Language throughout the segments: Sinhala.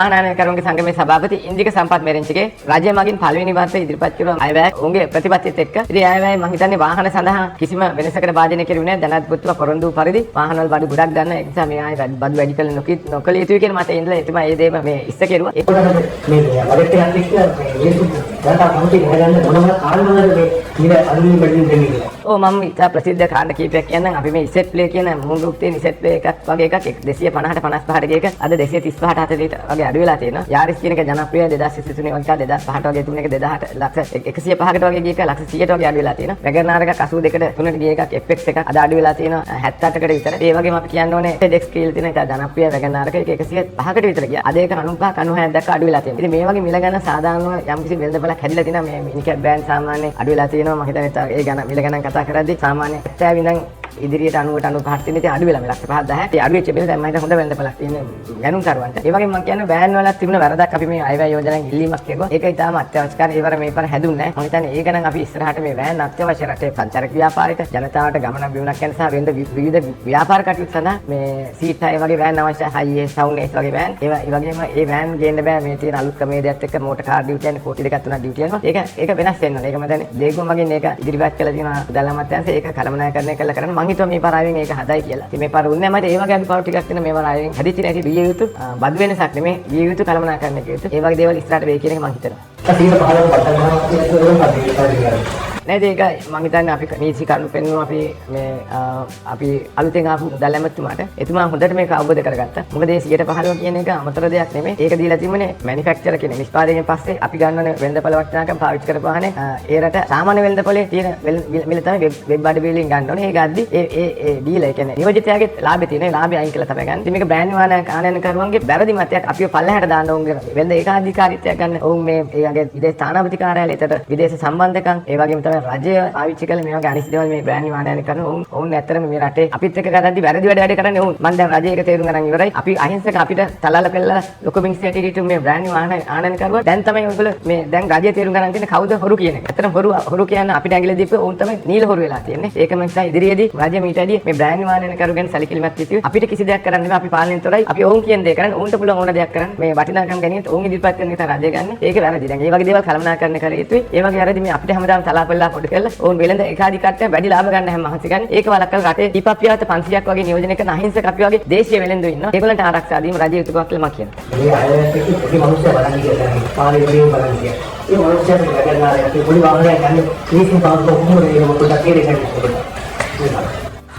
ආනයනකරුන්ගේ සංගමේ සභාපති ඉන්දික සම්පත් මෙරෙන්චිගේ රජය මගින් පළවෙනි වර්ෂයේ ඉදිරිපත් කරන අයවැය උන්ගේ ප්‍රතිපත්තියත් එක්ක ඉතින් අයවැය මම හිතන්නේ වාහන සඳහා කිසිම වෙනසකට භාජනය කෙරුවේ නැහැ. ජනාධිපතිතුමා පොරොන්දු පරිදි වාහනවල බඩු ගොඩක් ගන්න. ඒ නිසා මේ ආයේ බඩු වැඩි කළ නොකළ යුතුයි කියන මට ඉඳලා එතුමා ඒ දේම මේ ඉස්ස කෙරුවා. මේ වලට යන්නේ කියලා මේ ජනතා කමිටුව හදන්න මොනවද කාරණාවද මේ ඉර අනුමින් බැලින් දෙන්නේ කියලා. ඔව් මම ඉතා ප්‍රසිද්ධ කාණ්ඩ කීපයක් කියන්නම්. අපි මේ ඉසෙට් ප්ලේ කියන මූලික තියෙන ඉසෙට් ප්ලේ එකක් වගේ එකක් 250ට 55ට ගිය එක අද 235ට 40ට වගේ අඩු වෙලා තියෙනවා. යාරිස් කියන එක ජනප්‍රිය 2023 වගේ 2005ට වගේ තුන එක 2000ට ලක්ෂ 105කට වගේ ගිය එක ලක්ෂ 100ට වගේ අඩු වෙලා තියෙනවා. වැගර්නාර් එකක් 82ට 3ට ගිය එකක් FX එකක් අද අඩු වෙලා තියෙනවා 78කට විතර. ඒ වගේම අපි කියන්න ඕනේ FedEx කියලා තියෙන එක ජනප්‍රිය වැගර්නාර් එක 105කට විතර ගියා. අද ඒක 95 96 දක්වා අඩු වෙලා තියෙනවා. ඉතින් මේ වගේ මිල ගණන් සාධාරණව යම්කිසි වෙළඳපළක් හැදිලා තියෙනවා. මේ මිනිකැප් බෑන්ඩ් සාමාන්‍යයෙන් අඩු වෙලා තියෙනවා. මම හිතන්නේ ඒ ගණන් මිල ගණන් කතා කරද්දී සාමාන්‍ය 70 ඉඳන් ඉදිරියට 90ට 95ට තියෙන ඉතින් අඩු වෙලා මේ ලක්ෂ 5 10. ඒ අඩු වෙච්ච බෙල දැන් මම හිතන හොඳ වෙළඳපළක් තියෙන ගණන් කරුවන්ට. ඒ වගේම මම කියන්නේ බෑන් වලත් තිබුණ වැරදක් අපි මේ අයවැය යෝජනාවෙන් ඉල්ලීමක් කෙරුවා. ඒක ඉතාම අත්‍යවශ්‍ය කාර්ය. ඒවර මේ පාර හැදුන්නේ නැහැ. මම හිතන්නේ ඒ ගණන් අපි ඉස්සරහට මේ වෑන් අත්‍යවශ්‍ය රටේ සංචාරක ව්‍යාපාරයට ජනතාවට ගමන බිමනක් යන සහ වෙනද විවිධ ව්‍යාපාර කටයුතු සඳහා මේ සීට් හය වගේ වෑන් අවශ්‍යයි. හයි ඒස් සවුන්ඩ් ඒස් වගේ වෑන්. ඒ වගේම ඒ වෑන් ගේන්න බෑ මේ තියෙන අලුත් ක්‍රමයේදීත් එක්ක මෝටර් කාර් ඩියුටි යන කෝටි දෙකක් තුනක් ඩියුටි යනවා. ඒක වෙනස් වෙන්න ඕනේ. ඒක මම දන්නේ දේගොම වගේ මේක ඉදිරිපත් කළා තියෙනවා දලමත්යන්සේ ඒක කළමනාකරණය කළා කරන්න මම හිතුවා මේ පාර ආවෙන් ඒක හදයි කියලා. ඉතින් මේ පාර උන්නේ මට ඒ වගේ අඩුපාඩු ටිකක් තියෙන මේ පාර ආවෙන් හදිච්ච නැති විය යුතු බදු වෙනසක් නෙමේ විය යුතු කළමනාකරණය කිය යුතු. ඒ වගේ දේවල් ඉස්සරහට වෙයි කියන එක මම හිතනවා. 115ක් පටන් ගන්නවා කියලා ඒක නේද ඒක මම හිතන්නේ අපි නීති කරුණු පෙන්වනවා අපි අලුතෙන් ආපු දලැමැතිතුමාට එතුමා හොඳට මේක අවබෝධ කරගත්තා. මොකද මේ 115 කියන එක අමතර දෙයක් නෙමෙයි. ඒක දීලා තිබුණේ මැනුෆැක්චරර් කියන නිෂ්පාදනයෙන් පස්සේ අපි ගන්නවනේ වෙළඳපොළ වටිනාකම් පාවිච්චි කරපුවානේ ඒ රට සාමාන්‍ය වෙළඳපොළේ තියෙන මිල තමයි වෙබ් අඩ බිලින් ගන්න ඕනේ. ඒ ගද්දි ඒ ඩීලර් කියන්නේ නියෝජිතයාගේ ලාභය තියෙන ලාභය අයින් කළා තමයි ගන්න. ඉතින් මේක බ්‍රෑන්ඩ් වාහනයක් ආනයනකරුවන්ගේ වැරදි මතයක් අපිව පල්ලෙහාට දාන්න ඕන වෙළඳ ඒකාධිකාරීත්වයක් ගන්න. ඔවුන් මේ ඒගොල්ලෝ විදේශ තානාපති කාර්යාලය එතට විදේශ සම්බන්ධකම් ඒ වගේම තමයි රජය පාවිච්චි කරලා මේ වගේ අනිත් දේවල් මේ බ්‍රෑන්ඩ් වාහනයක් කරන ඔවුන් ඇත්තටම මේ රටේ අපිත් එක්ක ගතද්දි වැරදි වැඩ කරන්නේ ඔවුන්. මම දැන් රජය එක තේරුම් ගන්න ඉවරයි. අපි අහිංසක අපිට තලලා පෙළලා ලොකු මිනිස්සුන්ට මේ බ්‍රෑන්ඩ් වාහන ආනයනකරුවා දැන් තමයි ඔයගොල්ලෝ මේ දැන් රජය තේරුම් ගන්න තියෙන්නේ කවුද හොරු කියන එක. ඇත්තටම හොරු කියන්නේ අපිට ඇඟිලි දීපුවා ඔවුන් තමයි නීල හොරු වෙලා තියෙන්නේ. ඒකම නිසා ඉදිරියේදී රජය මීට වැඩි මේ බ්‍රෑන්ඩ් වාහනයකරු ගැන සැලකිලිමත් යුතුයි. අපිට කිසි දෙයක් කරන්න බෑ. අපි පාලනයෙන් තොරයි. අපි ඔවුන් කියන දේ කරන්නේ ඔවුන්ට පුළුවන් ඕන දෙයක් කරන්න. මේ වටිනාකම් ගැනීමත් ඔවුන් ඉදිරිපත් කරන එක රජය ගන්න. ඒක වැරදි. දැන් මේ වගේ දේවල් කළමනාකරණය කර යුතුයි. ඒ වගේ වැරදි මේ අපිට හැමදාම තලාපෙල්ලා පොඩි කරලා ඔවුන් වෙළඳ ඒකාධිකාරීත්වයෙන් වැඩි ලාභ ගන්න හැම මහන්සි ගන්න. ඒක වලක්වලා රටේ දීපප්‍රියවත 500ක් වගේ නියෝජනය කරන අහිංසක අපි වගේ දේශීය වෙළෙන්දෝ ඉන්නවා. ඒගොල්ලන්ට ආරක්ෂා දීම රජයේ යුතුයකමක් කියලා මම කියනවා. මේ අයත් එක්ක පොඩි මිනිස්සු බලන්නේ කියලා පාරේ වලින් බලන්නේ. ඒ මිනිස්සුන්ට වැටෙනාරේ පොඩි වාහනයක් ගන්න මේකෙන් පාස් කොහොමද ඒක පොඩ්ඩක් තේරෙන්නේ.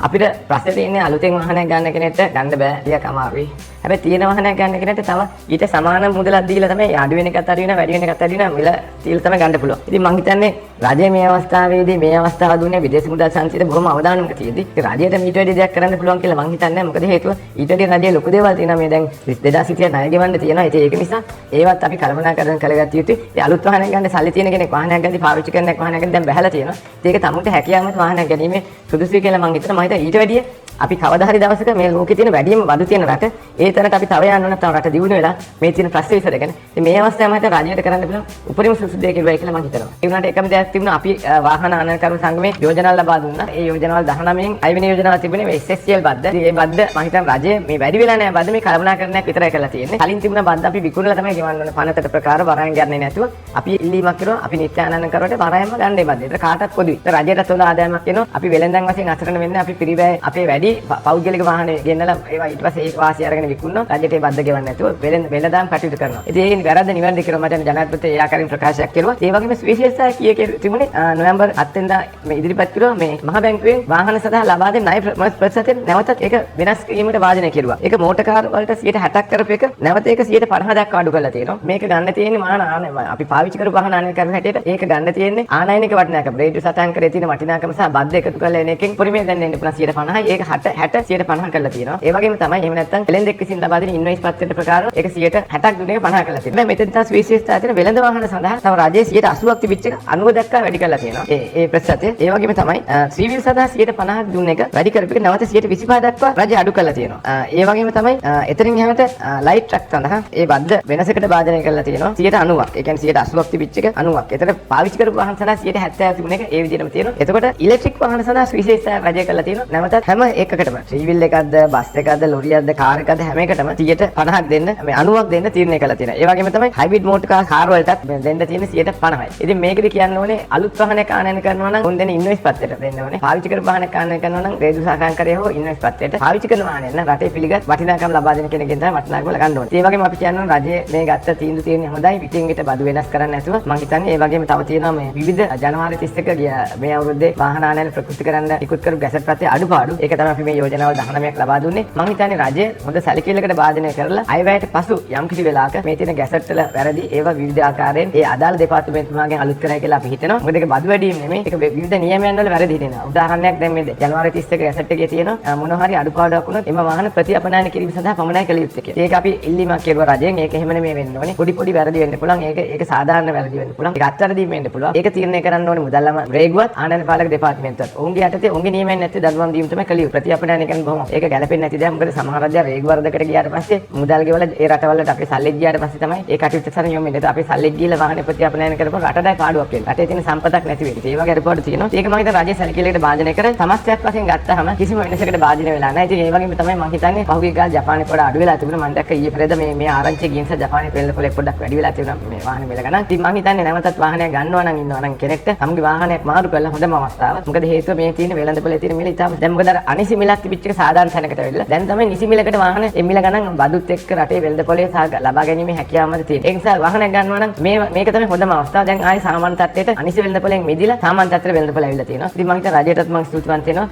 අපිට ප්‍රශ්නේ තියෙන්නේ අලුතෙන් වාහනයක් ගන්න කෙනෙක්ට ගන්න බෑ. ටිකක් අමාරුයි. හැබැයි තියෙන වාහනයක් ගන්න කෙනෙක්ට තව ඊට සමාන මුදලක් දීලා තමයි අඩු වෙන එකත් අඩු වෙනවා වැඩි වෙන එකත් අඩු වෙනවා මිල තීල් තමයි ගන්න පුළුවන්. ඉතින් මම හිතන්නේ රජය මේ අවස්ථාවේදී මේ අවස්ථාව දුන්නේ විදේශ මුදල් සංචිත බොහොම අවධානමක තියෙද්දි රජයට මීට වැඩි දෙයක් කරන්න පුළුවන් කියලා මම හිතන්නේ. මොකද හේතුව ඊට වැඩි රජයේ ලොකු දේවල් තියෙනවා මේ දැන් 2020 ණය ගෙවන්න තියෙනවා. ඒක නිසා ඒවත් අපි කළමනාකරණය කරගත්ත යුතුයි. ඒ අලුත් වාහනයක් ගන්න සල්ලි තියෙන කෙනෙක් වාහනයක් ගන්න පාවිච්චි කරන වාහනයක් ගන්න දැන් බහැලා තියෙනවා. ඒක තමුන්ට හැකියාවක් වාහනයක් ගැනීමේ සුදුසුයි කියලා මම හිතනවා. මම හිතන්නේ ඊට වැඩිය අපි කවදා හරි දවසක මේ ලෝකේ තියෙන වැඩිම බදු තියෙන රට ඒ තරට අපි තව යන්න ඕන නැත්නම් රට දියුණු වෙලා මේ තියෙන ප්‍රශ්න විසඳගෙන ඉතින් මේ අවස්ථාවේ මම හිතන්නේ රජයට කරන්න පුළුවන් උපරිම සුසු දෙයක් කියලා මම හිතනවා. ඒ වුණාට එකම දෙයක් තිබුණා අපි වාහන ආනයනකරු සංගමේ යෝජනා ලබා දුන්නා. ඒ යෝජනාවල් 19න් 6 වෙනි යෝජනාව තිබුණේ මේ SSCL බද්ද. ඉතින් මේ බද්ද මම හිතන්නේ රජය මේ වැඩි වෙලා නැහැ බද්ද මේ කළමනාකරණයක් විතරයි කරලා තියෙන්නේ. කලින් තිබුණ බද්ද අපි විකුණලා තමයි ගෙවන්න ඕනේ. පනතට ප්‍රකාර වරයන් ගන්නේ නැතුව අපි ඉල්ලීමක් කරුවා අපි නිත්‍ය ආනයනකරුවට වරයන්ම ගන්න මේ බද්ද. ඒක කාටත් පොදුයි. ඒක රජයටත් හොඳ ආදායමක් එනවා. අපි වෙළඳන් වශයෙන් අසරණ වෙන්නේ අපි පිරිවැය අපේ වැඩි පෞද්ගලික වාහනේ ගෙන්නලා ඒවා ඊට පස්සේ ඒ වාසිය අරගෙන විකුණනවා. රජයට ඒ බද්ද ගෙවන්නේ නැතුව වෙළඳාම් කටයුතු කරනවා. ඉතින් ඒකේ වැරද්ද නිවැරදි කියලා මට ජනාධිපති ඒ ආකාරයෙන් ප්‍රකාශයක් කෙරුවා. ඒ වගේම ස්විශේෂය කීයේ තිබුණේ නොවැම්බර් 7 වෙනිදා මේ ඉදිරිපත් කළා මේ මහ බැංකුවෙන් වාහන සඳහා ලබා දෙන ණය ප්‍රතිශතයෙන් නැවතත් ඒක වෙනස් කිරීමට වාදනය කෙරුවා. ඒක මෝටර් කාර් වලට 60% කරපු එක නැවත ඒක 50% දක්වා අඩු කරලා තියෙනවා. මේක ගන්න තියෙන්නේ අපි පාවිච්චි කරපු වාහන ආනයනය කරන හැටියට ඒක ගන්න තියෙන්නේ ආනයනික වටිනාකම. රේඩියෝ සටහන් කරේ තියෙන වටිනාකම සහ බද්ද එකතු කරලා එන එකෙන් පරිමේ ගන්න එන්න පුළුවන් 50%යි. ඒක 60 50% කරලා තියෙනවා. ඒ වගේම තමයි එහෙම නැත්නම් වෙළෙන්දෙක් විසින් ලබා දෙන ඉන්වොයිස් පත්‍රයට ප්‍රකාරව ඒක 60% දුන්නේ 50 කරලා තියෙනවා. මෙතෙන් තස් විශේෂතා තියෙන වෙළඳ වාහන සඳහා තව රජයේ 80%ක් තිබිච්ච එක 90 දක්වා වැඩි කරලා තියෙනවා. ඒ ප්‍රතිශතය. ඒ වගේම තමයි ත්‍රිවිල් සඳහා 50% දුන්න එක වැඩි කරපු එක නැවත 25% දක්වා රජය අඩු කරලා තියෙනවා. ඒ වගේම තමයි එතනින් එහාට ලයිට් ට්‍රක් සඳහා ඒ බද්ද වෙනසකට භාජනය කරලා තියෙනවා 90%ක්. ඒ කියන්නේ 80%ක් තිබිච්ච එක 90%ක්. එතන පාවිච්චි කරපු වාහන සඳහා 70% තිබුණ එක ඒ විදිහටම තියෙනවා. එතකොට ඉලෙක්ට්‍රික් වාහන සඳහා විශේෂ රජය කරලා තියෙනවා. නැවතත් හැම එකකටම ට්‍රීවිල් එකක්ද බස් එකක්ද ලොරියක්ද කාර් එකක්ද හැම එකටම 50ක් දෙන්න මේ 90ක් දෙන්න තීරණය කළා තියෙනවා. ඒ වගේම තමයි හයිබ්‍රිඩ් මෝටර් කාර් වලටත් දෙන්න තියෙන 50යි. ඉතින් මේකද කියන්න ඕනේ අලුත් වාහනයක් ආනයන කරනවා නම් උන් දෙන ඉන්වොයිස් පත්‍රයට දෙන්න ඕනේ. පාවිච්චි කරපු වාහනයක් ආනයන කරනවා නම් රේඩියෝ සාකච්ඡාකරේ හෝ ඉන්වොයිස් පත්‍රයට පාවිච්චි කරන වාහනයක් නම් රටේ පිළිගත් වටිනාකම් ලබා දෙන කෙනෙක්ගෙන් තමයි වටිනාකම ගන්න ඕනේ. ඒ වගේම අපි කියනවා රජයේ මේ ගත්ත තීන්දුව තියෙන්නේ හොඳයි. පිටින් පිට බදු වෙනස් කරන්න නැතුව මම හිතන්නේ ඒ වගේම තව තියෙනවා මේ විවිධ ජනවාරි 31 ගිය මේ අවුරුද්දේ වාහන ආනයන ප්‍රකෘති කරන්න ඉක්ුත් කරපු ගැසට් පත්‍රයේ අඩුපාඩු. ඒක තමයි අපි මේ යෝජනාවල් 19ක් ලබා දුන්නේ. මම හිතන්නේ රජය හොඳ සැලකිල්ලකට භාජනය කරලා අයවැයට පසු යම් කිසි වෙලාවක මේ තියෙන ගැසට් වල වැරදි ඒවා විවිධ ආකාරයෙන් ඒ අදාළ දෙපාර්තමේන්තුමාගෙන් අලුත් කරයි කියලා අපි හිතනවා. මොකද ඒක බදු වැඩිම නෙමෙයි. ඒක විවිධ නියමයන් වල වැරදි හිතෙනවා. උදාහරණයක් දැන් මේ ජනවාරි 31 ගැසට් එකේ තියෙනවා මොනවා හරි අඩුපාඩුවක් වුණොත් එම වාහන ප්‍රතිඅපනයන කිරීම සඳහා පමණයි කළ යුත්තේ කියලා. ඒක අපි ඉල්ලීමක් කෙරුවා රජයෙන්. ඒක එහෙම නෙමෙයි වෙන්න ඕනේ. පොඩි වැරදි වෙන්න පුළුවන්. ඒක සාධාරණ වැරදි වෙන්න පුළුවන්. ඒක අත්තරදීම වෙන්න පුළුවන්. ඒක තීරණය කරන්න ඕනේ මුදල්ලම රේගුවත් ආනයන පාලක දෙපාර්තමේන්තුවත්. ඔවුන්ගේ යටතේ ඔවුන්ගේ නියමයන් නැති දඩුවම් දීම තමයි කළ යුත්තේ. ප්‍රතිඅපනයන කියන්නේ බොහොම ඒක ගැලපෙන්නේ නැති දෙයක්. මොකද සමහර රජය රේගු වර්ධකට ගියාට පස්සේ මුදල් ගෙවල ඒ රටවලට අපි සල්ලි ගියාට පස්සේ තමයි ඒ කටයුත්ත සරණ යොමු වෙන්නේ. අපි සල්ලි ගිහලා වාහනේ ප්‍රතිඅපනයන කරපුවා රටටයි පාඩුවක් වෙන්නේ. රටේ තියෙන සම්පතක් නැති වෙන්නේ. ඒ වගේ අඩුපාඩු තියෙනවා. ඒක මම හිතන්නේ රජයේ සැලකිල්ලකට භාජනය කර සමස්තයක් වශයෙන් ගත්තාම කිසිම වෙනසකට භාජනය වෙලා නැහැ. ඉතින් ඒ වගේම තමයි මම හිතන්නේ පහුගිය කාලේ ජපානයේ වඩා අඩු වෙලා තිබුණා. මම දැක්ක ඊයේ පෙරේද මේ ආරංචිය ගිය නිසා ජපානයේ පෙළ පොලේ පොඩ්ඩක් වැඩි වෙලා තිබුණා මේ වාහන මිල ගණන්. ඉතින් මම හිතන්නේ නැවතත් වාහනයක් ගන්නවා නම් ඉන්නවා නම් කෙනෙක්ට තමගේ වාහනයක් මාරු කරලා හොඳම අවස්ථාව. මොකද හේතුව මේ තියෙන වෙළඳ පොලේ තියෙන මිල ඉතාලම දැන් මොකද අර අනිසි මිලක් තිබිච්ච එක සාධාරණ තැනකට වෙලා. දැන් තමයි නිසි මිලකට වාහන එම්මිල ගණන් බදුත් එක්ක රටේ වෙළඳ පොලේ ලබා ගැනීමේ හැකියාවම තියෙන. ඒ නිසා වාහනයක් ගන්නවා නම් මේක තමයි හොඳම අවස්ථාව. දැන් ආයේ සාමාන්‍ය තත්ත්වයට අනිසි වෙළඳ පොලෙන් මිදිලා සාමාන්‍ය තත්ත්වයට වෙළඳ පොල ඇවිල්ලා තියෙනවා. ඉතින් මම හිතන රජයටත් මම ස්තුතිවන්ත වෙනවා.